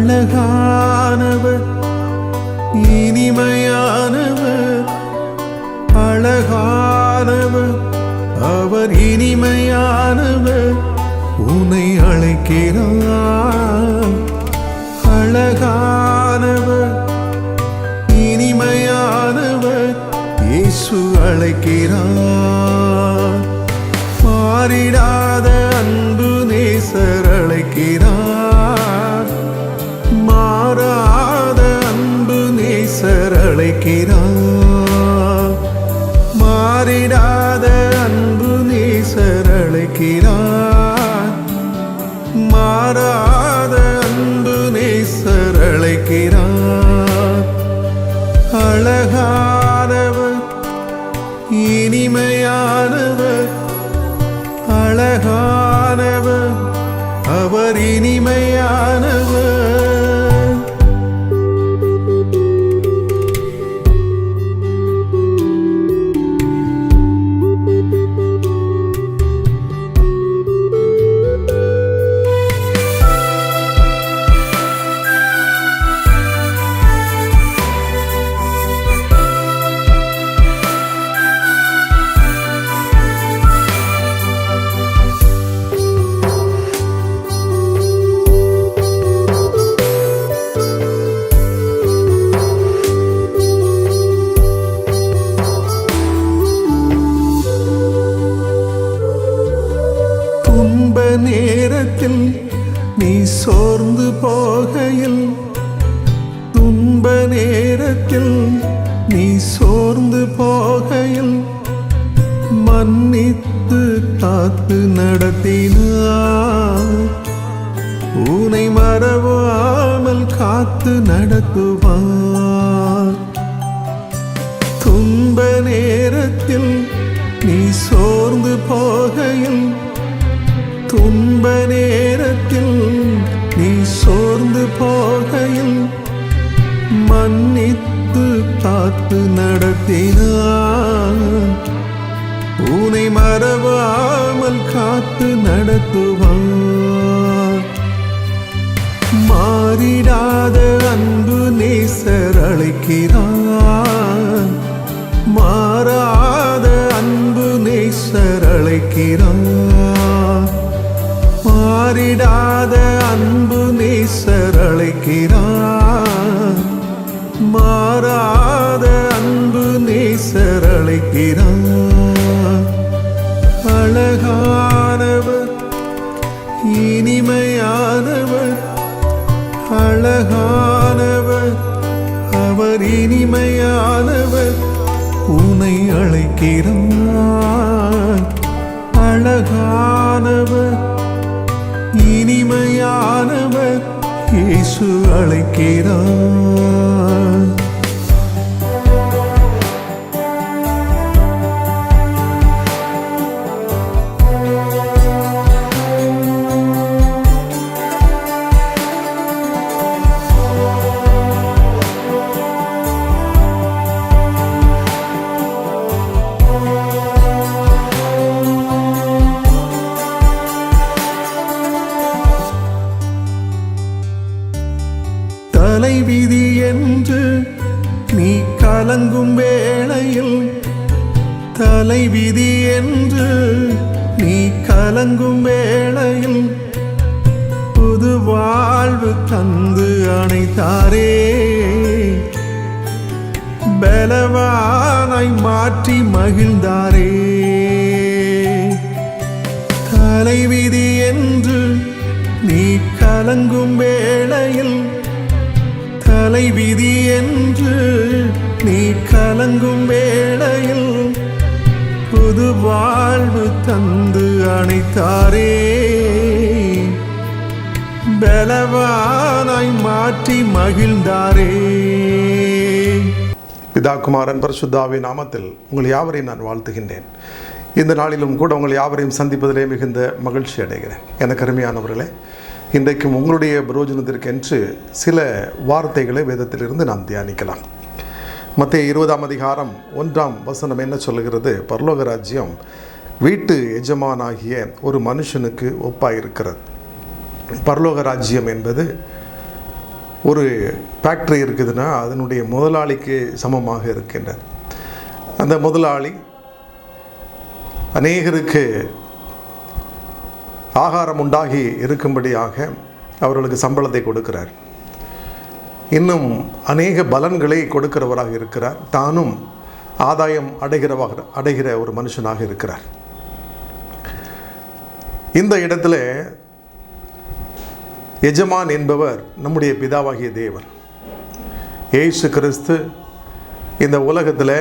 அழகானவர், இனிமையானவர், அழகானவர், அவர் இனிமையானவர், உன்னை அழைக்கிறார். அழகானவர், இனிமையானவர், இயேசு அழைக்கிறார். மாறிடாத அன்பு நேசர் அழைக்கிறார். மாறாத அன்பு நேசர் அழைக்கிறார். மாறிடாத அன்பு நேசர் அழைக்கிறார். மாறாத அன்பு நேசர் அழைக்கிறார். அழகானவர், இனிமையானவர், அழகானவர், அவர் இனிமையானவர். நேரத்தில் நீ சோர்ந்து போகையில், துன்ப நேரத்தில் நீ சோர்ந்து போகையில், மன்னித்து காத்து நடத்தினார். உன்னை மறவாமல் காத்து நடத்துவார். துன்ப நேரத்தில் நீ சோர்ந்து போகையில், துன்ப நேரத்தில் நீ சோர்ந்து போகையில், மன்னித்து காத்து நடத்தினார். உன்னை மறவாமல் காத்து நடத்துவார். மாறிடாத அன்பு நேசர் அழைக்கிறார். மாறாத அன்பு நேசர் அழைக்கிறார். மாறிடாத அன்பு நேசர் அழைக்கிறார். மாறாத அன்பு நேசர் அழைக்கிறார். அழகானவர், இனிமையானவர், அழகானவர், அவர் இனிமையானவர், உன்னை அழைக்கிறார். அழகானவர், இனிமையானவர், இயேசு அழைக்கிறார். தலைவிதி என்று நீ கலங்கும் வேளையில், தலைவிதி என்று நீ கலங்கும் வேளையில், புது வாழ்வு தந்து அணைத்தாரே. பலவானாய் மாற்றி மகிழ்ந்தாரே. தலைவிதி என்று நீ கலங்கும் வேளையில், தலைவிதி என்று நீ கலங்கும் வேளையில், புது வாழ்வு தந்து அணைத்தாரே. பலவானாய் மாற்றி மகிழ்ந்தாரே. பிதா குமாரன் பரிசுத்தாவின் நாமத்தில் உங்கள் யாவரையும் நான் வாழ்த்துகின்றேன். இந்த நாளிலும் கூட உங்கள் யாவரையும் சந்திப்பதிலே மிகுந்த மகிழ்ச்சி அடைகிறேன். எனக்கு அருமையானவர்களே, இன்றைக்கும் உங்களுடைய பிரயோஜனத்திற்கென்று சில வார்த்தைகளை வேதத்திலிருந்து நாம் தியானிக்கலாம். மத்தேயு 20ஆம் அதிகாரம் 1ஆம் வசனம் என்ன சொல்லுகிறது? பரலோக ராஜ்யம் வீட்டு எஜமானாகிய ஒரு மனுஷனுக்கு ஒப்பாயிருக்கிறது. பரலோக ராஜ்யம் என்பது ஒரு ஃபேக்ட்ரி இருக்குதுன்னா அதனுடைய முதலாளிக்கு சமமாக இருக்கின்றது. அந்த முதலாளி அநேகருக்கு ஆகாரம் உண்டாகி இருக்கும்படியாக அவர்களுக்கு சம்பளத்தை கொடுக்கிறார். இன்னும் அநேக பலன்களை கொடுக்கிறவராக இருக்கிறார். தானும் ஆதாயம் அடைகிற ஒரு மனுஷனாக இருக்கிறார். இந்த இடத்துல எஜமான் என்பவர் நம்முடைய பிதாவாகிய தேவன். இயேசு கிறிஸ்து இந்த உலகத்தில்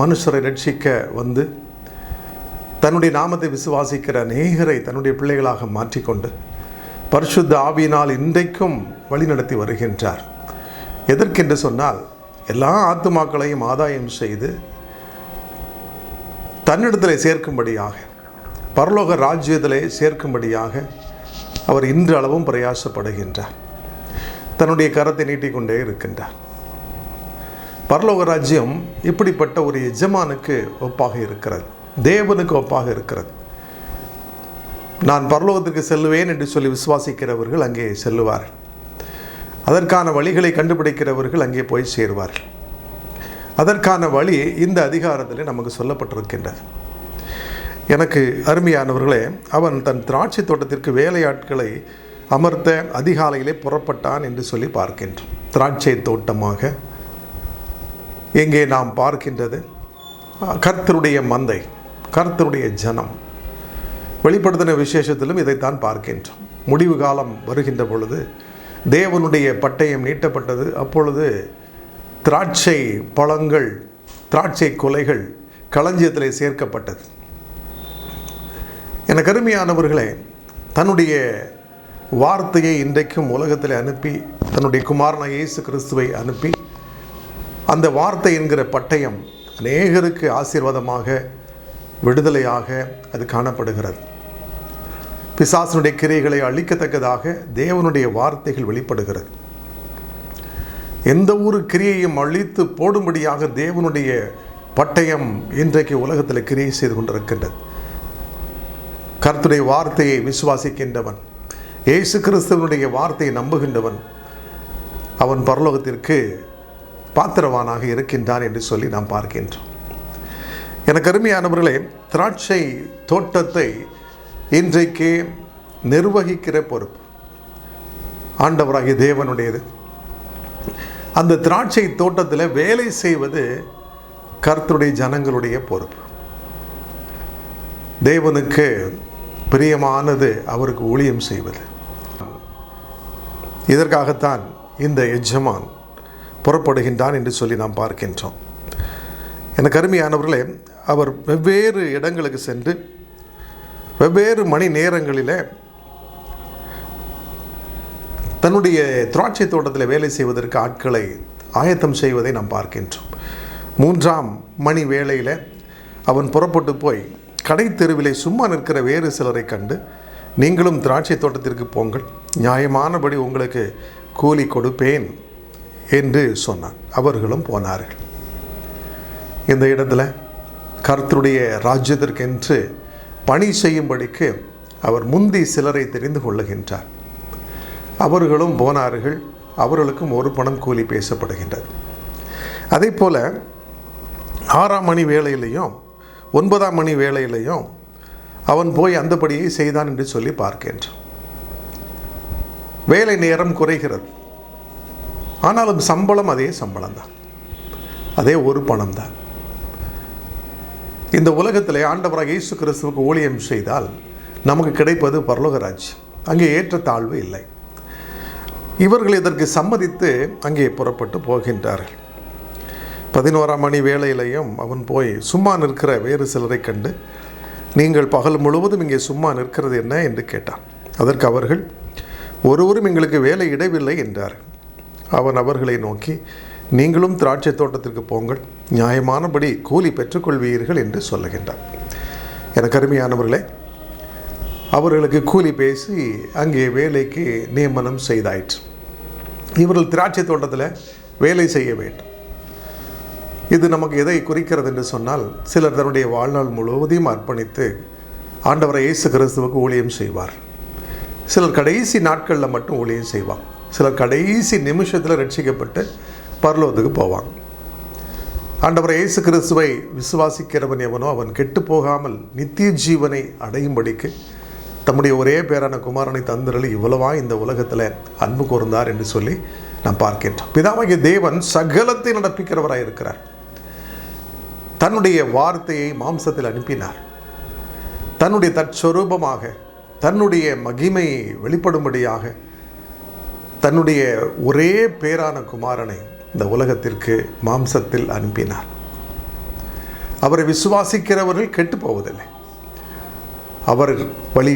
மனுஷரை ரட்சிக்க வந்து தன்னுடைய நாமத்தை விசுவாசிக்கிற அநேகரை தன்னுடைய பிள்ளைகளாக மாற்றிக்கொண்டு பரிசுத்த ஆவியினால் இன்றைக்கும் வழிநடத்தி வருகின்றார். எதற்கென்று சொன்னால், எல்லா ஆத்துமாக்களையும் ஆதாயம் செய்து தன்னிடத்தில் சேர்க்கும்படியாக, பரலோக ராஜ்யத்திலே சேர்க்கும்படியாக அவர் இன்றளவும் பிரயாசப்படுகின்றார். தன்னுடைய கரத்தை நீட்டிக்கொண்டே இருக்கின்றார். பரலோக ராஜ்யம் இப்படிப்பட்ட ஒரு எஜமானுக்கு ஒப்பாக இருக்கிறது, தேவனுக்கு ஒப்பாக இருக்கிறது. நான் பரலோகத்திற்கு செல்லுவேன் என்று சொல்லி விசுவாசிக்கிறவர்கள் அங்கே செல்லுவார்கள். அதற்கான வழிகளை கண்டுபிடிக்கிறவர்கள் அங்கே போய் சேருவார்கள். அதற்கான வழி இந்த அதிகாரத்தில் நமக்கு சொல்லப்பட்டிருக்கின்றது. எனக்கு அருமையானவர்களே, அவன் தன் திராட்சை தோட்டத்திற்கு வேலையாட்களை அமர்த்த அதிகாலையிலே புறப்பட்டான் என்று சொல்லி பார்க்கின்றோம். திராட்சை தோட்டமாக எங்கே நாம் பார்க்கின்றது கர்த்தருடைய மந்தை, கர்த்தருடைய ஜனம். வெளிப்படுத்தின விசேஷத்திலும் இதைத்தான் பார்க்கின்றோம். முடிவு காலம் வருகின்ற பொழுது தேவனுடைய பட்டயம் நீட்டப்பட்டது. அப்பொழுது திராட்சை பழங்கள், திராட்சை கொலைகள் களஞ்சியத்திலே சேர்க்கப்பட்டது. எனக்கு அருமையானவர்களே, தன்னுடைய வார்த்தையை இன்றைக்கும் உலகத்தில் அனுப்பி, தன்னுடைய குமாரனான இயேசு கிறிஸ்துவை அனுப்பி, அந்த வார்த்தை என்கிற பட்டயம் அநேகருக்கு ஆசீர்வாதமாக, விடுதலையாக அது காணப்படுகிறது. பிசாசனுடைய கிரியைகளை அழிக்கத்தக்கதாக தேவனுடைய வார்த்தைகள் வெளிப்படுகிறது. எந்த ஒரு கிரியையும் அழித்து போடும்படியாக தேவனுடைய பட்டயம் இன்றைக்கு உலகத்தில் கிரியை செய்து கொண்டிருக்கின்றது. கர்த்தருடைய வார்த்தையை விசுவாசிக்கின்றவன், இயேசு கிறிஸ்துவனுடைய வார்த்தையை நம்புகின்றவன், அவன் பரலோகத்திற்கு பாத்திரவானாக இருக்கின்றான் என்று சொல்லி நாம் பார்க்கின்றோம். எனக்கு அருமையானவர்களே, திராட்சை தோட்டத்தை இன்றைக்கு நிர்வகிக்கிற பொறுப்பு ஆண்டவராகிய தேவனுடையது. அந்த திராட்சை தோட்டத்தில் வேலை செய்வது கர்த்தருடைய ஜனங்களுடைய பொறுப்பு. தேவனுக்கு பிரியமானது அவருக்கு ஊழியம் செய்வது. இதற்காகத்தான் இந்த எஜமான் புறப்படுகின்றான் என்று சொல்லி நாம் பார்க்கின்றோம். எனக்கு அருமையானவர்களே, அவர் வெவ்வேறு இடங்களுக்கு சென்று வெவ்வேறு மணி நேரங்களில் தன்னுடைய திராட்சை தோட்டத்தில் வேலை செய்வதற்கு ஆட்களை ஆயத்தம் செய்வதை நாம் பார்க்கின்றோம். 3ஆம் மணி வேளையில் அவன் புறப்பட்டு போய் கடை தெருவிலே சும்மா நிற்கிற வேறு சிலரை கண்டு, நீங்களும் திராட்சை தோட்டத்திற்கு போங்கள், நியாயமானபடி உங்களுக்கு கூலி கொடுப்பேன் என்று சொன்னான். அவர்களும் போனார்கள். இந்த இடத்துல கர்த்தருடைய ராஜ்யத்திற்கென்று பணி செய்யும்படிக்கு அவர் முந்தி சிலரை தெரிந்து கொள்ளுகின்றார். அவர்களும் போனார்கள். அவர்களுக்கும் ஒரு பணம் கூலி பேசப்படுகின்றது. அதே போல் 6ஆம் மணி வேளையிலையும் 9ஆம் மணி வேளையிலையும் அவன் போய் அந்தபடியை செய்தான் என்று சொல்லி பார்க்கின்றான். வேலை நேரம் குறைகிறது, ஆனாலும் சம்பளம் அதே சம்பளம்தான், அதே ஒரு பணம் தான். இந்த உலகத்திலே ஆண்டவராக இயேசு கிறிஸ்துவுக்கு ஊழியம் செய்தால் நமக்கு கிடைப்பது பரலோக ராஜ்யம். அங்கே ஏற்ற தாழ்வு இல்லை. இவர்கள் இதற்கு சம்மதித்து அங்கே புறப்பட்டு போகின்றார்கள். 11ஆம் மணி வேளையிலையும் அவன் போய் சும்மா நிற்கிற வேறு சிலரை கண்டு, நீங்கள் பகல் முழுவதும் இங்கே சும்மா நிற்கிறது என்ன என்று கேட்டான். அதற்கு அவர்கள், ஒருவரும் எங்களுக்கு வேலை இடவில்லை என்றார்கள். அவன் அவர்களை நோக்கி, நீங்களும் திராட்சை தோட்டத்திற்கு போங்கள், நியாயமானபடி கூலி பெற்றுக்கொள்வீர்கள் என்று சொல்லுகின்றார். எனக்கு அருமையானவர்களே, அவர்களுக்கு கூலி பேசி அங்கே வேலைக்கு நியமனம் செய்தாயிற்று. இவர்கள் திராட்சை தோட்டத்தில் வேலை செய்ய வேண்டும். இது நமக்கு எதை குறிக்கிறது என்று சொன்னால், சிலர் தன்னுடைய வாழ்நாள் முழுவதையும் அர்ப்பணித்து ஆண்டவரை இயேசு கிறிஸ்துவுக்கு ஊழியம் செய்வார். சிலர் கடைசி நாட்களில் மட்டும் ஊழியம் செய்வார். சிலர் கடைசி நிமிஷத்தில் ரட்சிக்கப்பட்டு பரலோகத்துக்கு போவாங்க. ஆண்டவர் இயேசு கிறிஸ்துவை விசுவாசிக்கிறவன் எவனோ அவன் கெட்டு போகாமல் நித்திய ஜீவனை அடையும்படிக்கு தம்முடைய ஒரே பேரான குமாரனை தந்தரளி இவ்வளவா இந்த உலகத்தில் அன்பு கூர்ந்தார் என்று சொல்லி நாம் பார்க்கின்றோம். பிதாவாகிய தேவன் சகலத்தை நடப்பிக்கிறவராக இருக்கிறார். தன்னுடைய வார்த்தையை மாம்சத்தில் அனுப்பினார். தன்னுடைய தற்சொரூபமாக தன்னுடைய மகிமையை வெளிப்படும்படியாக தன்னுடைய ஒரே பேரான குமாரனை இந்த உலகத்திற்கு மாம்சத்தில் அனுப்பினார். அவரை விசுவாசிக்கிறவர்கள் கெட்டு போவதில்லை. அவர் வழி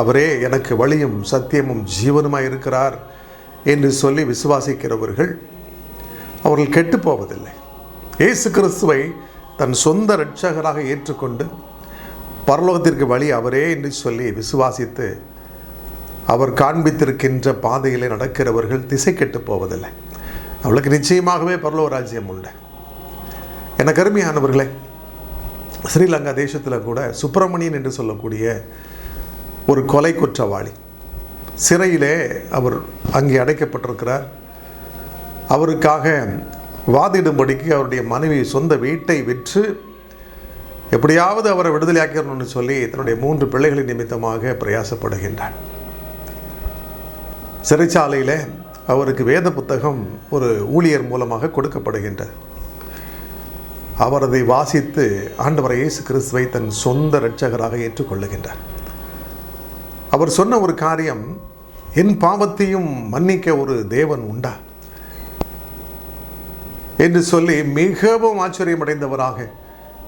அவரே எனக்கு வழியும் சத்தியமும் ஜீவனுமாய் இருக்கிறார் என்று சொல்லி விசுவாசிக்கிறவர்கள் அவர்கள் கெட்டு போவதில்லை. இயேசு கிறிஸ்துவை தன் சொந்த இரட்சகராக ஏற்றுக்கொண்டு பரலோகத்திற்கு வழி அவரே என்று சொல்லி விசுவாசித்து அவர் காண்பித்திருக்கின்ற பாதையிலே நடக்கிறவர்கள் திசை கெட்டு போவதில்லை. அவளுக்கு நிச்சயமாகவே பரலோக ராஜ்யம் உண்டு. எனக்கு அருமையானவர்களே, ஸ்ரீலங்கா தேசத்தில் கூட சுப்பிரமணியன் என்று சொல்லக்கூடிய ஒரு கொலை குற்றவாளி சிறையிலே அவர் அங்கே அடைக்கப்பட்டிருக்கிறார். அவருக்காக வாதிடும்படிக்கு அவருடைய மனைவி சொந்த வீட்டை விற்று எப்படியாவது அவரை விடுதலையாக்கணும்னு சொல்லி தன்னுடைய 3 பிள்ளைகளின் நிமித்தமாக பிரயாசப்படுகின்றார். சிறைச்சாலையில் அவருக்கு வேத புத்தகம் ஒரு ஊழியர் மூலமாக கொடுக்கப்படுகின்றது. அவர் அதை வாசித்து ஆண்டவர் இயேசு கிறிஸ்துவை தன் சொந்த இரட்சகராக ஏற்றுக்கொள்ளுகின்றார். அவர் சொன்ன ஒரு காரியம், என் பாவத்தையும் மன்னிக்க ஒரு தேவன் உண்டா என்று சொல்லி மிகவும் ஆச்சரியமடைந்தவராக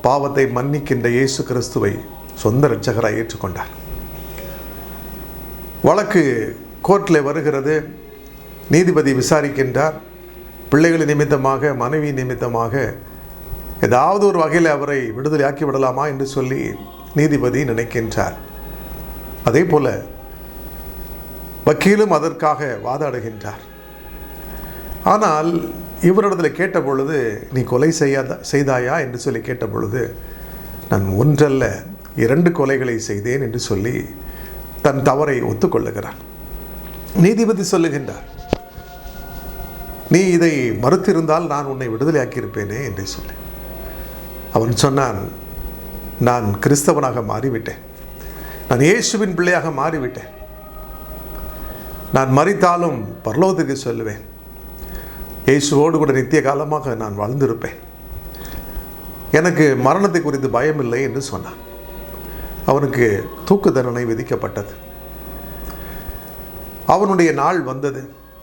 பாவத்தை மன்னிக்கின்ற இயேசு கிறிஸ்துவை சொந்த இரட்சகராக ஏற்றுக்கொண்டார். வழக்கு கோர்ட்டில் வருகிறது. நீதிபதி விசாரிக்கின்றார். பிள்ளைகளின் நிமித்தமாக மனைவி நிமித்தமாக ஏதாவது ஒரு வகையில் அவரை விடுதலையாக்கி விடலாமா என்று சொல்லி நீதிபதி நினைக்கின்றார். அதே போல வக்கீலும் அதற்காக வாதாடுகின்றார். ஆனால் இவரிடத்தில் கேட்ட பொழுது, நீ கொலை செய்தாயா என்று சொல்லி கேட்ட பொழுது, நான் 1 அல்ல 2 கொலைகளை செய்தேன் என்று சொல்லி தன் தவறை ஒத்துக்கொள்ளுகிறான். நீதிபதி சொல்லுகின்றார், நீ இதை மறுத்திருந்தால் நான் உன்னை விடுதலையாக்கியிருப்பேனே என்று சொல்லி. அவன் சொன்னான், நான் கிறிஸ்தவனாக மாறிவிட்டேன், நான் இயேசுவின் பிள்ளையாக மாறிவிட்டேன், நான் மரித்தாலும் பரலோகத்துக்கு சொல்லுவேன், இயேசுவோடு கூட நித்திய காலமாக நான் வாழ்ந்திருப்பேன், எனக்கு மரணத்தை குறித்து பயம் இல்லை என்று சொன்னான். அவனுக்கு தூக்கு தண்டனை விதிக்கப்பட்டது. அவனுடைய நாள் வந்தது.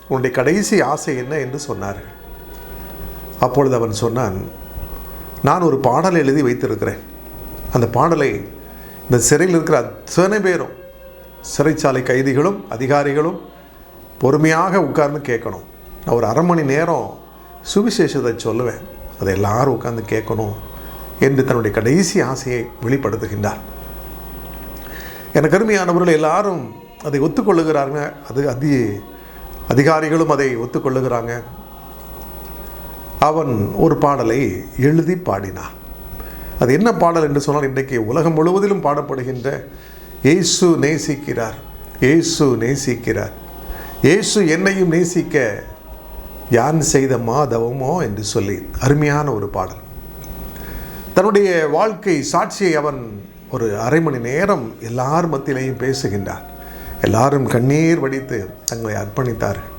உன்னுடைய கடைசி ஆசை என்ன என்று சொன்னார்கள். அப்பொழுது அவன் சொன்னான், நான் ஒரு பாடலை எழுதி வைத்திருக்கிறேன். அந்த பாடலை இந்த சிறையில் இருக்கிற அத்தனை பேரும், சிறைச்சாலை கைதிகளும் அதிகாரிகளும் பொறுமையாக உட்கார்ந்து கேட்கணும். நான் ஒரு 1/2 மணி நேரம் சுவிசேஷத்தை சொல்லுவேன், அதை எல்லாரும் உட்கார்ந்து கேட்கணும் என்று தன்னுடைய கடைசி ஆசையை வெளிப்படுத்துகின்றார். எனக்கு அருமையானவர்கள் எல்லாரும் அதை ஒத்துக்கொள்ளுகிறாங்க. அது அதிகாரிகளும் அதை ஒத்துக்கொள்ளுகிறாங்க. அவன் ஒரு பாடலை எழுதி பாடினான். அது என்ன பாடல் என்று சொன்னால், இன்றைக்கு உலகம் முழுவதிலும் பாடப்படுகின்ற இயேசு நேசிக்கிறார், இயேசு நேசிக்கிறார், இயேசு என்னையும் நேசிக்க யான் செய்த மாதவமோ என்று சொல்லி அருமையான ஒரு பாடல். தன்னுடைய வாழ்க்கை சாட்சியை அவன் ஒரு 1/2 மணி நேரம் எல்லார் மத்தியிலையும் பேசுகின்றான். எல்லாரும் கண்ணீர் வடித்து தங்களை அர்ப்பணித்தார்கள்.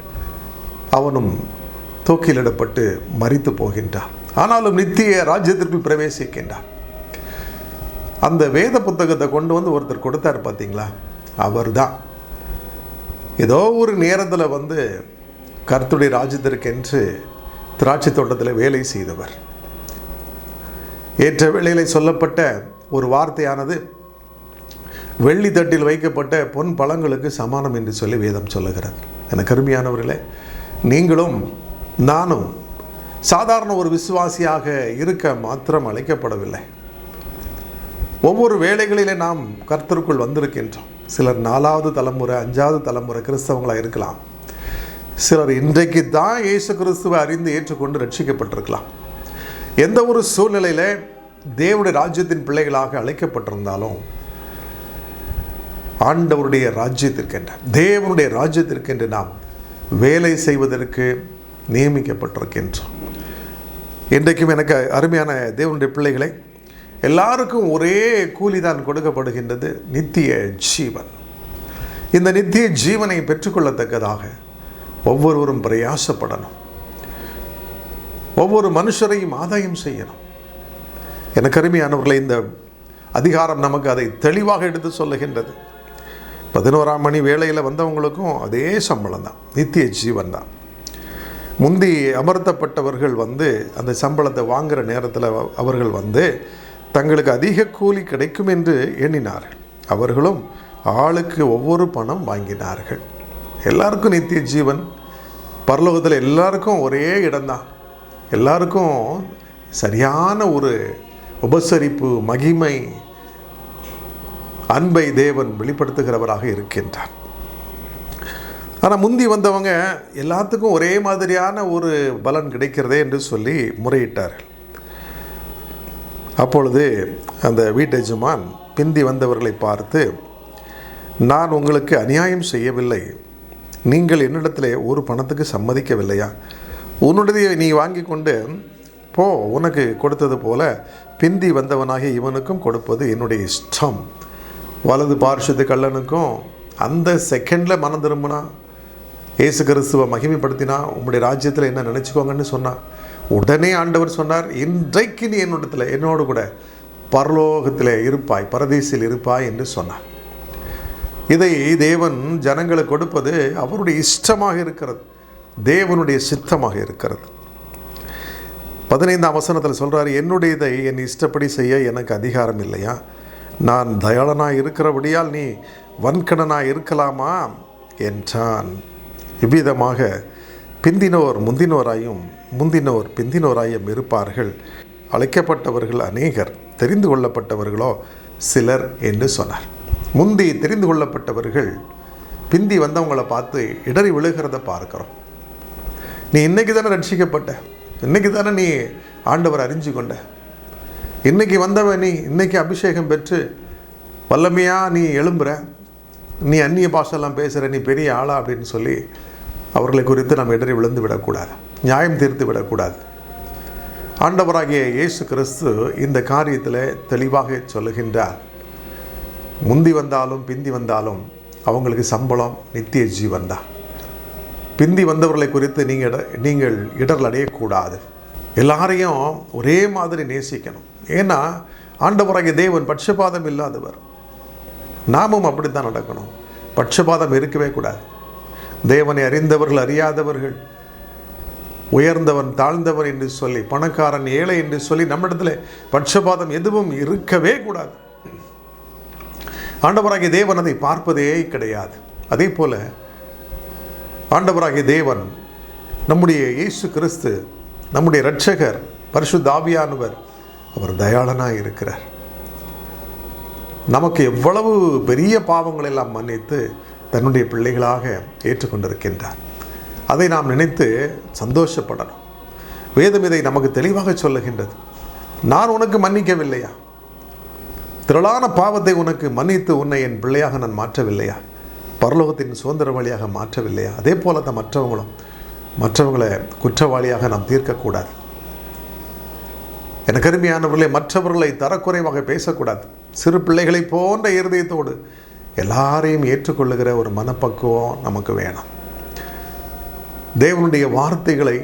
அவனும் தூக்கிலிடப்பட்டு மரித்து போகின்றான். ஆனாலும் நித்திய ராஜ்யத்திற்கு பிரவேசிக்கின்றான். அந்த வேத புத்தகத்தை கொண்டு வந்து ஒருத்தர் கொடுத்தார் பார்த்தீங்களா, அவர் தான் ஏதோ ஒரு நேரத்தில் வந்து கர்த்தருடைய ராஜ்யத்திற்கென்று திராட்சை தோட்டத்தில் வேலை செய்தவர். ஏற்ற வேளையில் சொல்லப்பட்ட ஒரு வார்த்தையானது வெள்ளி தட்டில் வைக்கப்பட்ட பொன் பழங்களுக்கு சமானம் என்று சொல்லி வேதம் சொல்லுகிறது. எனக்கு அருமையானவர்களே, நீங்களும் நானும் சாதாரண ஒரு விசுவாசியாக இருக்க மாத்திரம் அழைக்கப்படவில்லை. ஒவ்வொரு வேளைகளிலே நாம் கர்த்தருக்குள் வந்திருக்கின்றோம். சிலர் 4வது தலைமுறை 5வது தலைமுறை கிறிஸ்தவங்களாக இருக்கலாம். சிலர் இன்றைக்கு தான் இயேசு கிறிஸ்துவை அறிந்து ஏற்றுக்கொண்டு ரட்சிக்கப்பட்டிருக்கலாம். எந்த ஒரு சூழ்நிலையில் தேவனுடைய ராஜ்யத்தின் பிள்ளைகளாக அழைக்கப்பட்டிருந்தாலும் ஆண்டவருடைய ராஜ்யத்திற்கென்று, தேவனுடைய ராஜ்யத்திற்கென்று நாம் வேலை செய்வதற்கு நியமிக்கப்பட்டிருக்கின்றோம். இன்றைக்கும் எனக்கு அருமையான தேவனுடைய பிள்ளைகளை, எல்லாருக்கும் ஒரே கூலி தான் கொடுக்கப்படுகின்றது, நித்திய ஜீவன். இந்த நித்திய ஜீவனை பெற்றுக்கொள்ளத்தக்கதாக ஒவ்வொருவரும் பிரயாசப்படணும். ஒவ்வொரு மனுஷரையும் ஆதாயம் செய்யணும். எனக்கு அருமையானவர்களை, இந்த அதிகாரம் நமக்கு அதை தெளிவாக எடுத்து சொல்லுகின்றது. 11ஆம் மணி வேளையில் வந்தவங்களுக்கும் அதே சம்பளம் தான், நித்திய ஜீவன் தான். முந்தி அமர்த்தப்பட்டவர்கள் அந்த சம்பளத்தை வாங்குகிற நேரத்தில் அவர்கள் தங்களுக்கு அதிக கூலி கிடைக்கும் என்று எண்ணினார்கள். அவர்களும் ஆளுக்கு ஒவ்வொரு பணம் வாங்கினார்கள். எல்லாருக்கும் நித்திய ஜீவன், பரலோகத்தில் எல்லாருக்கும் ஒரே இடம்தான். எல்லாருக்கும் சரியான ஒரு உபசரிப்பு, மகிமை, அன்பை தேவன் வெளிப்படுத்துகிறவராக இருக்கின்றார். ஆனால் முந்தி வந்தவங்க எல்லாத்துக்கும் ஒரே மாதிரியான ஒரு பலன் கிடைக்கிறதே என்று சொல்லி முறையிட்டார்கள். அப்பொழுது அந்த வீட்டெஜமான் பிந்தி வந்தவர்களை பார்த்து, நான் உங்களுக்கு அநியாயம் செய்யவில்லை, நீங்கள் என்னிடத்தில் ஒரு பணத்துக்கு சம்மதிக்கவில்லையா? உன்னுடைய நீ வாங்கி கொண்டு போ, உனக்கு கொடுத்தது போல பிந்தி வந்தவனாகிய இவனுக்கும் கொடுப்பது என்னுடைய இஷ்டம். வலது பார்ஷத்து கள்ளனுக்கும் அந்த செகண்டில் மனம் திரும்பினா, இயேசு கிறிஸ்துவை மகிமைப்படுத்தினா, உங்களுடைய ராஜ்யத்தில் என்ன நினச்சிக்கோங்கன்னு சொன்னான். உடனே ஆண்டவர் சொன்னார், இன்றைக்கு நீ என்னோடு கூட பரலோகத்தில் இருப்பாய், பரதீசில் இருப்பாய் என்று சொன்னார். இதை தேவன் ஜனங்களுக்கு கொடுப்பது அவருடைய இஷ்டமாக இருக்கிறது, தேவனுடைய சித்தமாக இருக்கிறது. 15ஆம் வசனத்தில் சொல்கிறார், என்னுடையதை என் இஷ்டப்படி செய்ய எனக்கு அதிகாரம் இல்லையா? நான் தயாளனாக இருக்கிறபடியால் நீ வன்கணனாக இருக்கலாமா என்றான். இவ்விதமாக பிந்தினோர் முந்தினோராயும் முந்தினோர் பிந்தினோராயும் இருப்பார்கள். அழைக்கப்பட்டவர்கள் அநேகர், தெரிந்து கொள்ளப்பட்டவர்களோ சிலர் என்று சொன்னார். முந்தி தெரிந்து கொள்ளப்பட்டவர்கள் பிந்தி வந்தவங்களை பார்த்து இடறி விழுகிறத பார்க்கிறோம். நீ இன்னைக்கு தானே ரட்சிக்கப்பட்ட, இன்னைக்கு தானே நீ ஆண்டவர் அறிஞ்சு கொண்ட, இன்னைக்கு வந்தவன் நீ, இன்னைக்கு அபிஷேகம் பெற்று வல்லமையாக நீ எழும்புற, நீ அந்நிய பாஷெல்லாம் பேசுகிற, நீ பெரிய ஆளா அப்படின்னு சொல்லி அவர்களை குறித்து நாம் இடறி விழுந்து விடக்கூடாது, நியாயம் தீர்த்து விடக்கூடாது. ஆண்டவராகிய இயேசு கிறிஸ்து இந்த காரியத்தில் தெளிவாக சொல்லுகின்றார். முந்தி வந்தாலும் பிந்தி வந்தாலும் அவங்களுக்கு சம்பளம் நித்திய ஜீவன் தான். பிந்தி வந்தவர்களை குறித்து நீங்கள் இடர்கள் அடையக்கூடாது. எல்லாரையும் ஒரே மாதிரி நேசிக்கணும். ஏன்னா ஆண்டவராகிய தேவன் பட்சபாதம் இல்லாதவர். நாமும் அப்படித்தான் நடக்கணும். பட்சபாதம் இருக்கவே கூடாது. தேவனை அறிந்தவர்கள் அறியாதவர்கள், உயர்ந்தவன் தாழ்ந்தவன் என்று சொல்லி, பணக்காரன் ஏழை என்று சொல்லி நம்மிடத்தில் பட்சபாதம் எதுவும் இருக்கவே கூடாது. ஆண்டவராகிய தேவன் அதை பார்ப்பதே கிடையாது. அதே போல ஆண்டவராகிய தேவன், நம்முடைய இயேசு கிறிஸ்து, நம்முடைய இரட்சகர், பரிசுத்த ஆவியானவர், அவர் தயாளனாக இருக்கிறார். நமக்கு எவ்வளவு பெரிய பாவங்களை எல்லாம் மன்னித்து தன்னுடைய பிள்ளைகளாக ஏற்றுக்கொண்டிருக்கின்றார். அதை நாம் நினைத்து சந்தோஷப்படணும். வேதம் இதை நமக்கு தெளிவாக சொல்லுகின்றது. நான் உனக்கு மன்னிக்கவில்லையா? திரளான பாவத்தை உனக்கு மன்னித்து உன்னை என் பிள்ளையாக நான் மாற்றவில்லையா? பரலோகத்தின் சுதந்திர வழியாக மாற்றவில்லையா? அதே போல தான் மற்றவங்களை குற்றவாளியாக நாம் தீர்க்கக்கூடாது. எனக்கு அருமையானவர்களே, மற்றவர்களை தரக்குறைவாக பேசக்கூடாது. சிறு பிள்ளைகளை போன்ற இருதயத்தோடு எல்லாரையும் ஏற்றுக்கொள்ளுகிற ஒரு மனப்பக்குவம் நமக்கு வேணும். தேவனுடைய வார்த்தைகளை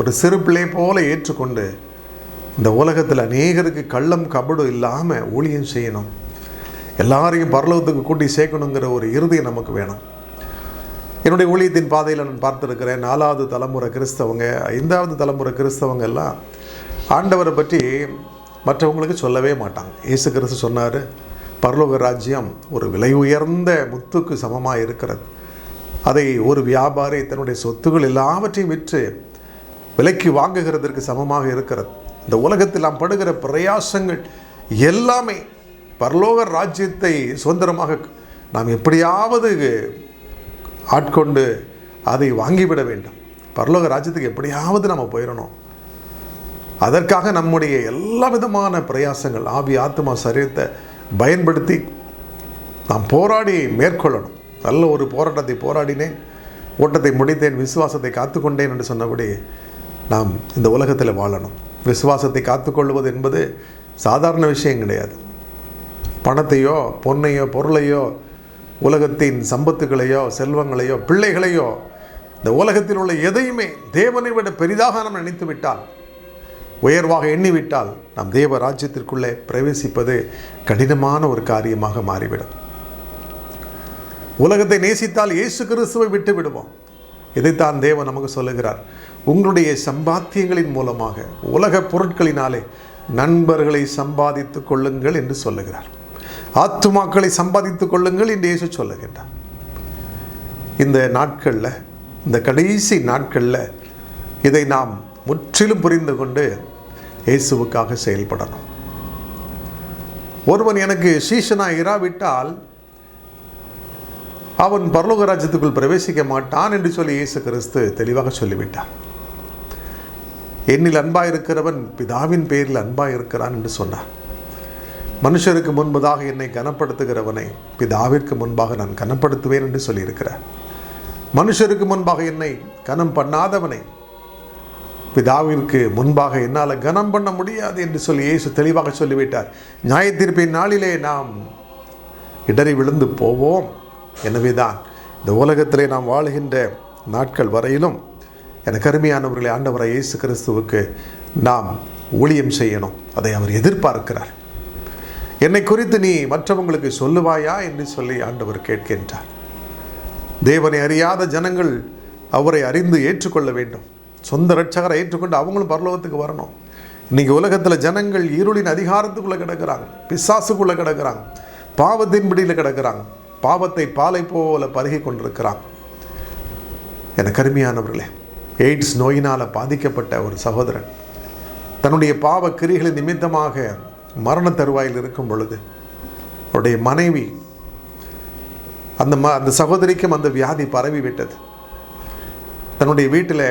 ஒரு சிறு பிள்ளை போல ஏற்றுக்கொண்டு இந்த உலகத்தில் அநேகருக்கு கள்ளம் கபடு இல்லாமல் ஊழியம் செய்யணும். எல்லாரையும் பரலோகத்துக்கு கூட்டி சேர்க்கணுங்கிற ஒரு இருதயம் நமக்கு வேணும். என்னுடைய ஊழியத்தின் பாதையில் நான் பார்த்துருக்கிறேன். 4வது தலைமுறை கிறிஸ்தவங்க, 5வது தலைமுறை கிறிஸ்தவங்க எல்லாம் ஆண்டவரை பற்றி மற்றவங்களுக்கு சொல்லவே மாட்டாங்க. இயேசு கிறிஸ்து சொன்னார், பரலோக ராஜ்யம் ஒரு விலை உயர்ந்த முத்துக்கு சமமாக இருக்கிறது. அதை ஒரு வியாபாரி தன்னுடைய சொத்துக்கள் எல்லாவற்றையும் விற்று விலைக்கு வாங்குகிறதற்கு சமமாக இருக்கிறது. இந்த உலகத்தில் நாம் படுகிற பிரயாசங்கள் எல்லாமே பரலோக ராஜ்யத்தை சுதந்திரமாக நாம் எப்படியாவது ஆட்கொண்டு அதை வாங்கிவிட வேண்டும். பரலோக ராஜ்யத்துக்கு எப்படியாவது நம்ம போயிடணும். அதற்காக நம்முடைய எல்லா விதமான பிரயாசங்கள், ஆவி ஆத்மா சரீரத்தை பயன்படுத்தி நாம் போராடி மேற்கொள்ளணும். நல்ல ஒரு போராட்டத்தை போராடினேன், ஓட்டத்தை முடித்தேன், விசுவாசத்தை காத்துக்கொண்டேன் என்று சொன்னபடி நாம் இந்த உலகத்தில் வாழணும். விசுவாசத்தை காத்துக்கொள்வது என்பது சாதாரண விஷயம் கிடையாது. பணத்தையோ பொன்னையோ பொருளையோ உலகத்தின் சம்பத்துகளையோ செல்வங்களையோ பிள்ளைகளையோ இந்த உலகத்தில் உள்ள எதையுமே தேவனை விட பெரிதாக நாம் நினைத்து விட்டால், உயர்வாக எண்ணிவிட்டால், நாம் தேவ ராஜ்யத்திற்குள்ளே பிரவேசிப்பது கடினமான ஒரு காரியமாக மாறிவிடும். உலகத்தை நேசித்தால் இயேசு கிறிஸ்துவை விட்டு விடுவோம். இதைத்தான் தேவன் நமக்கு சொல்லுகிறார். உங்களுடைய சம்பாத்தியங்களின் மூலமாக உலக பொருட்களினாலே நண்பர்களை சம்பாதித்துக் கொள்ளுங்கள் என்று சொல்லுகிறார். ஆத்துமாக்களை சம்பாதித்துக் கொள்ளுங்கள் என்று இயேசு சொல்லுகின்றார். இந்த நாட்களில், இந்த கடைசி நாட்களில் இதை நாம் முற்றிலும் புரிந்து கொண்டு இயேசுவுக்காக செயல்படணும். ஒருவன் எனக்கு சீஷனாக இராவிட்டால் அவன் பரலோக ராஜ்யத்துக்குள் பிரவேசிக்க மாட்டான் என்று சொல்லி இயேசு கிறிஸ்து தெளிவாக சொல்லிவிட்டார். என்னில் அன்பாக இருக்கிறவன் பிதாவின் பேரில் அன்பாக இருக்கிறான் என்று சொன்னார். மனுஷருக்கு முன்பதாக என்னை கனப்படுத்துகிறவனை பிதாவிற்கு முன்பாக நான் கனப்படுத்துவேன் என்று சொல்லியிருக்கிறார். மனுஷருக்கு முன்பாக என்னை கனம் பண்ணாதவனை பிதாவிற்கு முன்பாக என்னால் கனம் பண்ண முடியாது என்று சொல்லி இயேசு தெளிவாக சொல்லிவிட்டார். நியாயத்தீர்ப்பின் நாளிலே நாம் இடறி விழுந்து போவோம். எனவேதான் இந்த உலகத்திலே நாம் வாழுகின்ற நாட்கள் வரையிலும் எனக்கு அருமையானவர்களை, ஆண்டவராய் இயேசு கிறிஸ்துவுக்கு நாம் ஊழியம் செய்யணும். அதை அவர் எதிர்பார்க்கிறார். என்னை குறித்து நீ மற்றவங்களுக்கு சொல்லுவாயா என்று சொல்லி ஆண்டவர் கேட்கின்றார். தேவனை அறியாத ஜனங்கள் அவரை அறிந்து ஏற்றுக்கொள்ள வேண்டும். சொந்த இரட்சகரை ஏற்றுக்கொண்டு அவங்களும் பரலோகத்துக்கு வரணும். இன்றைக்கி உலகத்தில் ஜனங்கள் இருளின் அதிகாரத்துக்குள்ளே கிடக்கிறாங்க, பிசாசுக்குள்ளே கிடக்கிறாங்க, பாவத்தின் பிடியில் கிடக்கிறாங்க, பாவத்தை பாலை போல பருகி கொண்டிருக்கிறாங்க. எனக்கு அருமையானவர்களே, எய்ட்ஸ் நோயினால் பாதிக்கப்பட்ட ஒரு சகோதரன் தன்னுடைய பாவ கிரிகளின் நிமித்தமாக மரண தருவாயில் இருக்கும் பொழுது அவருடைய மனைவி அந்த சகோதரிக்கும் அந்த வியாதி பரவி விட்டது. தன்னுடைய வீட்டில்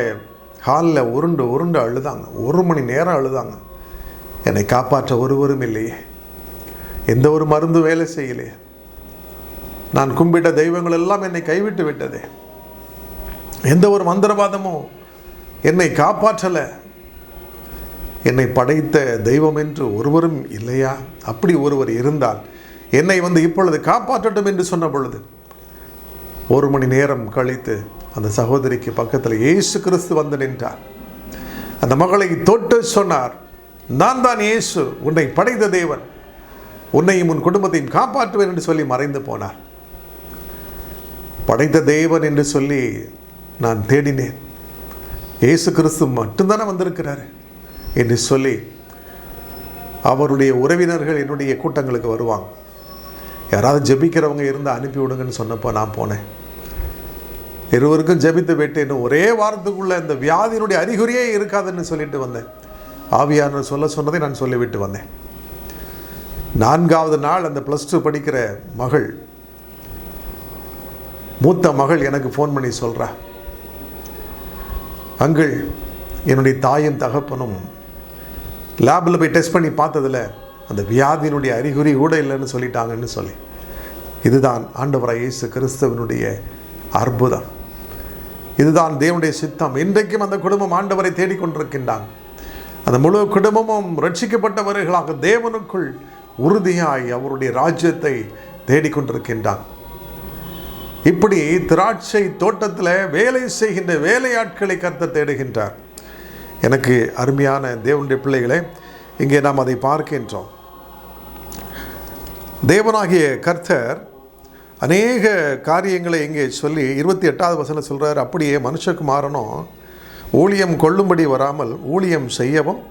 ஹாலில் உருண்டு உருண்டு அழுதாங்க. 1 மணி நேரம் அழுதாங்க. என்னை காப்பாற்ற ஒருவரும் இல்லையே, எந்த ஒரு மருந்து வேலை செய்யலையே, நான் கும்பிட்ட தெய்வங்கள் எல்லாம் என்னை கைவிட்டு விட்டதே, எந்த ஒரு மந்திரவாதமும் என்னை காப்பாற்றலை, என்னை படைத்த தெய்வம் என்று ஒருவரும் இல்லையா? அப்படி ஒருவர் இருந்தால் என்னை இப்பொழுது காப்பாற்றட்டும் என்று சொன்ன பொழுது 1 மணி நேரம் கழித்து அந்த சகோதரிக்கு பக்கத்தில் இயேசு கிறிஸ்து வந்து நின்றார். அந்த மகளை தொட்டு சொன்னார், நான் தான் இயேசு, உன்னை படைத்த தேவன், உன்னையும் உன் குடும்பத்தையும் காப்பாற்றுவேன் என்று சொல்லி மறைந்து போனார். படைத்த தேவன் என்று சொல்லி நான் தேடினேன், இயேசு கிறிஸ்து மட்டும்தானே வந்திருக்கிறாரு என்று சொல்லி அவருடைய உறவினர்கள் என்னுடைய கூட்டங்களுக்கு வருவாங்க. யாராவது ஜெபிக்கிறவங்க இருந்தால் அனுப்பி விடுங்கன்னு சொன்னப்போ நான் போனேன். இருவருக்கும் ஜெபித்து விட்டேன். ஒரே வாரத்துக்குள்ளே இந்த வியாதியினுடைய அறிகுறியே இருக்காதுன்னு சொல்லிட்டு வந்தேன். ஆவியானவர் சொன்னதை நான் சொல்லிவிட்டு வந்தேன். 4வது நாள் அந்த +2 படிக்கிற மகள், மூத்த மகள் எனக்கு ஃபோன் பண்ணி சொல்கிறா, அங்கிள், என்னுடைய தாயும் தகப்பனும் லேபில் போய் டெஸ்ட் பண்ணி பார்த்ததில் அந்த வியாதியினுடைய அறிகுறி கூட இல்லைன்னு சொல்லிட்டாங்கன்னு சொல்லி. இதுதான் ஆண்டவராய் இயேசு கிறிஸ்துவனுடைய அற்புதம். இதுதான் தேவனுடைய சித்தம். இன்றைக்கும் அந்த குடும்பம் ஆண்டவரை தேடிக்கொண்டிருக்கின்றான். அந்த முழு குடும்பமும் ரட்சிக்கப்பட்டவர்களாக தேவனுக்குள் உறுதியாய் அவருடைய ராஜ்யத்தை தேடிக்கொண்டிருக்கின்றான். இப்படி திராட்சை தோட்டத்தில் வேலை செய்கின்ற வேலையாட்களை கர்த்தர் தேடுகின்றார். எனக்கு அருமையான தேவனுடைய பிள்ளைகளே, இங்கே நாம் அதை பார்க்கின்றோம். தேவனாகிய கர்த்தர் அநேக காரியங்களை இங்கே சொல்லி 28வது வசனம் சொல்கிறார், அப்படியே மனுஷகுமாரனும் ஊழியம் கொள்ளும்படி வராமல் ஊழியம் செய்யவும்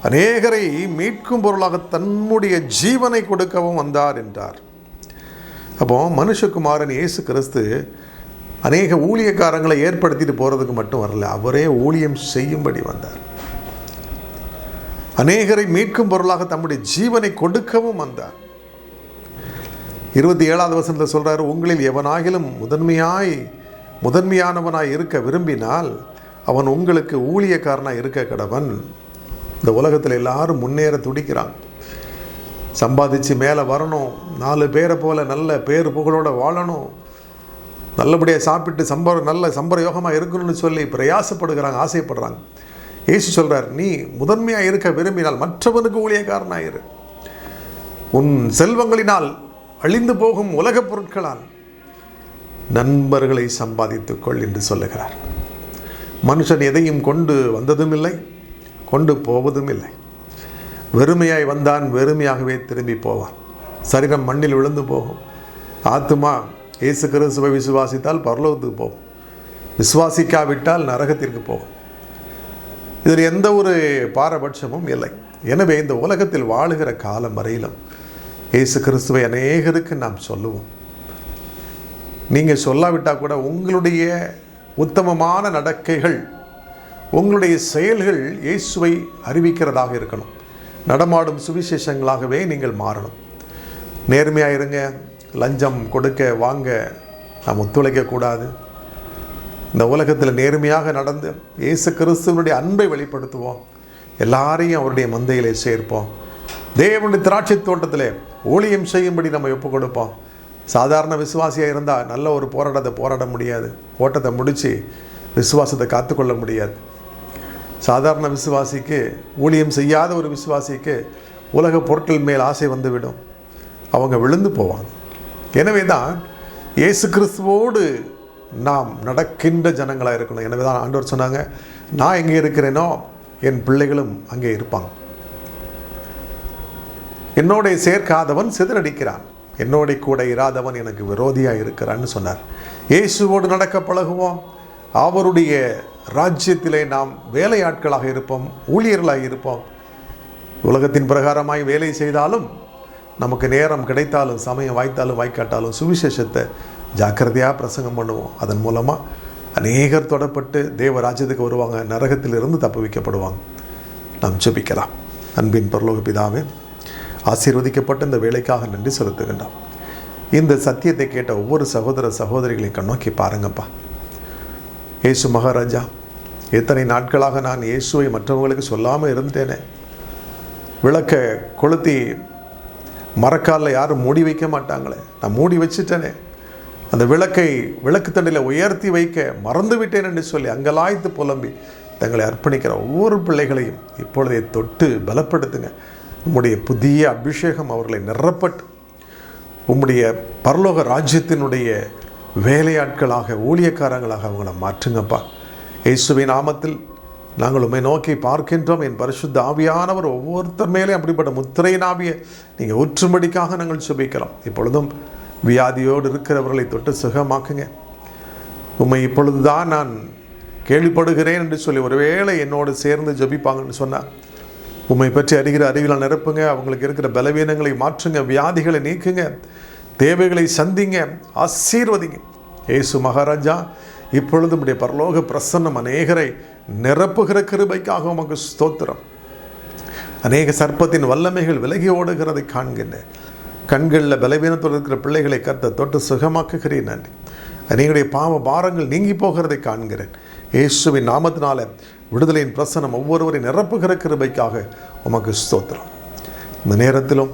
அநேகரை மீட்கும் பொருளாக தன்னுடைய ஜீவனை கொடுக்கவும் வந்தார் என்றார். அப்போ மனுஷகுமாரன் இயேசு கிறிஸ்து அநேக ஊழியக்காரங்களை ஏற்படுத்திட்டு போகிறதுக்கு மட்டும் வரல, அவரே ஊழியம் செய்யும்படி வந்தார். அநேகரை மீட்கும் பொருளாக தம்முடைய ஜீவனை கொடுக்கவும் வந்தார். 27வது வசனத்தில் சொல்கிறார், உங்களில் எவனாகிலும் முதன்மையானவனாய் இருக்க விரும்பினால் அவன் உங்களுக்கு ஊழியக்காரனாக இருக்க கடவன். இந்த உலகத்தில் எல்லாரும் முன்னேற துடிக்கிறாங்க. சம்பாதிச்சு மேலே வரணும், 4 பேரை போல் நல்ல பேர் புகழோடு வாழணும், நல்லபடியாக சாப்பிட்டு நல்ல சம்பரயோகமாக இருக்கணும்னு சொல்லி பிரயாசப்படுகிறாங்க, ஆசைப்படுறாங்க. இயேசு சொல்கிறார், நீ முதன்மையாக இருக்க விரும்பினால் மற்றவனுக்கு ஊழியக்காரனாக இரு. உன் செல்வங்களினால் அழிந்து போகும் உலகப் பொருட்களால் நண்பர்களை சம்பாதித்துக்கொள் என்று சொல்லுகிறார். மனுஷன் எதையும் கொண்டு வந்ததும் இல்லை, கொண்டு போவதும் இல்லை. வெறுமையாய் வந்தான், வெறுமையாகவே திரும்பி போவான். சரீரம் மண்ணில் விழுந்து போகும். ஆத்துமா இயேசு கிறிஸ்துவை விசுவாசித்தால் பரலோகத்துக்கு போகும், விசுவாசிக்காவிட்டால் நரகத்திற்கு போகும். இதில் எந்த ஒரு பாரபட்சமும் இல்லை. எனவே இந்த உலகத்தில் வாழுகிற காலம் வரையிலும் இயேசு கிறிஸ்துவை அநேகருக்கு நாம் சொல்லுவோம். நீங்கள் சொல்லாவிட்டால் கூட உங்களுடைய உத்தமமான நடக்கைகள், உங்களுடைய செயல்கள் இயேசுவை அறிவிக்கிறதாக இருக்கணும். நடமாடும் சுவிசேஷங்களாகவே நீங்கள் மாறணும். நேர்மையாக இருங்க. லஞ்சம் கொடுக்க வாங்க நாம் ஒத்துழைக்கக்கூடாது. இந்த உலகத்தில் நேர்மையாக நடந்து இயேசு கிறிஸ்துவனுடைய அன்பை வெளிப்படுத்துவோம். எல்லாரையும் அவருடைய மந்தையிலே சேர்ப்போம். தேவனுடைய திராட்சை தோட்டத்திலே ஊழியம் செய்யும்படி நம்ம ஒப்பு கொடுப்போம். சாதாரண விசுவாசியாக இருந்தால் நல்ல ஒரு போராட்டத்தை போராட முடியாது, ஓட்டத்தை முடித்து விசுவாசத்தை காத்துக்கொள்ள முடியாது. சாதாரண விசுவாசிக்கு, ஊழியம் செய்யாத ஒரு விசுவாசிக்கு உலக பொருட்கள் மேல் ஆசை வந்துவிடும், அவங்க விழுந்து போவாங்க. எனவே தான் இயேசு கிறிஸ்துவோடு நாம் நடக்கின்ற ஜனங்களாக இருக்கணும். எனவே தான் ஆண்டவர் சொன்னாங்க, நான் எங்கே இருக்கிறேனோ என் பிள்ளைகளும் அங்கே இருப்பாங்க. என்னோட சேர்க்காதவன் சிதறடிக்கிறான், என்னோட கூட இராதவன் எனக்கு விரோதியாக இருக்கிறான்னு சொன்னார். இயேசுவோடு நடக்க பழகுவோம். அவருடைய ராஜ்யத்திலே நாம் வேலையாட்களாக இருப்போம், ஊழியர்களாக இருப்போம். உலகத்தின் பிரகாரமாய் வேலை செய்தாலும், நமக்கு நேரம் கிடைத்தாலும், சமயம் வாய்த்தாலும் வாய்க்காட்டாலும் சுவிசேஷத்தை ஜாக்கிரதையாக பிரசங்கம் பண்ணுவோம். அதன் மூலமாக அநேகர் தொடப்பட்டு தேவ ராஜ்யத்துக்கு வருவாங்க, நரகத்திலிருந்து தப்பு வைக்கப்படுவாங்க. நாம் ஜெபிக்கலாம். அன்பின் பரலோக பிதாவே, ஆசீர்வதிக்கப்பட்ட இந்த வேலைக்காக நன்றி செலுத்துகின்றோம். இந்த சத்தியத்தை கேட்ட ஒவ்வொரு சகோதர சகோதரிகளையும் கண்ணோக்கி பாருங்கப்பா. இயேசு மகாராஜா, எத்தனை நாட்களாக நான் இயேசுவை மற்றவங்களுக்கு சொல்லாமல் இருந்தேனே. விளக்கை கொளுத்தி மரக்காலில் யாரும் மூடி வைக்க மாட்டாங்களே, நான் மூடி வச்சுட்டேனே. அந்த விளக்கை விளக்கு தண்டில் உயர்த்தி வைக்க மறந்து விட்டேன் என்று சொல்லி அங்கலாய்த்து புலம்பி தங்களை அர்ப்பணிக்கிற ஒவ்வொரு பிள்ளைகளையும் இப்பொழுதே தொட்டு பலப்படுத்துங்க. உம்முடைய புதிய அபிஷேகம் அவர்களை நிரப்பட்டு உம்முடைய பரலோக ராஜ்யத்தினுடைய வேலையாட்களாக, ஊழியக்காரங்களாக அவங்கள மாற்றுங்கப்பா. இயேசுவின் நாமத்தில் நாங்கள் உம்மை நோக்கி பார்க்கின்றோம். என் பரிசுத்த ஆவியானவர் ஒவ்வொருத்தர் மேலே அப்படிப்பட்ட முத்திரையின் ஆவியை நீங்கள் ஊற்றும்படிக்காக நாங்கள் சுபிக்கிறோம். இப்பொழுதும் வியாதியோடு இருக்கிறவர்களை தொட்டு சுகமாக்குங்க. உம்மை இப்பொழுதுதான் நான் கேள்விப்படுகிறேன் என்று சொல்லி ஒருவேளை என்னோடு சேர்ந்து ஜபிப்பாங்கன்னு சொன்னார். உம்மை பற்றி அறிகிற அறிவியலை நிரப்புங்க. அவங்களுக்கு இருக்கிற பலவீனங்களை மாற்றுங்க, வியாதிகளை நீக்குங்க, தேவைகளை சந்திங்க, ஆசீர்வதிங்க. இயேசு மகாராஜா, இப்பொழுது உம்முடைய பரலோக பிரசன்னம் அநேகரை நிரப்புகிற கிருபைக்காக உமக்கு ஸ்தோத்திரம். அநேக சர்ப்பத்தின் வல்லமைகள் விலகி ஓடுகிறதை காண்கின்றேன். கண்களில் பலவீனத்தோடு இருக்கிற பிள்ளைகளை கர்த்தர் தொட்டு சுகமாக்குகிறேன். நன்றி. அநேகருடைய பாவ பாரங்கள் நீங்கி போகிறதை காண்கிறேன். இயேசுவின் நாமத்தினால விடுதலையின் பிரசனம் ஒவ்வொருவரை நிரப்புகிற கிருபைக்காக உமக்கு ஸ்தோத்திரம். இந்த நேரத்திலும்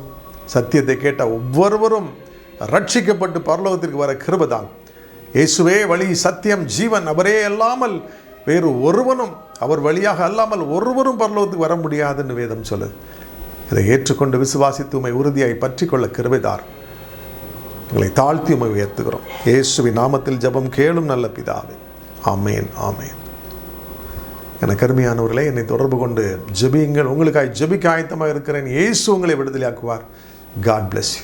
சத்தியத்தை கேட்ட ஒவ்வொருவரும் ரட்சிக்கப்பட்டு பரலோகத்திற்கு வர கிருபைதான். இயேசுவே வழி, சத்தியம், ஜீவன். அவரே அல்லாமல் வேறு ஒருவனும், அவர் வழியாக அல்லாமல் ஒருவரும் பரலோகத்துக்கு வர முடியாதுன்னு வேதம் சொல்லுது. இதை ஏற்றுக்கொண்டு விசுவாசித்து உம்மை உறுதியாய் பற்றி கொள்ள கிருபைதார். எங்களை தாழ்த்தி உம்மை உயர்த்துகிறோம். இயேசுவின் நாமத்தில் ஜெபம் கேளும் நல்ல பிதாவே. ஆமேன், ஆமேன். எனக்கு அருமையானவர்களே, என்னை தொடர்பு கொண்டு ஜெபியுங்கள். உங்களுக்காய் ஜெபிக்க ஆயத்தமாக இருக்கிறேன். இயேசு உங்களை விடுதலையாக்குவார். God bless you.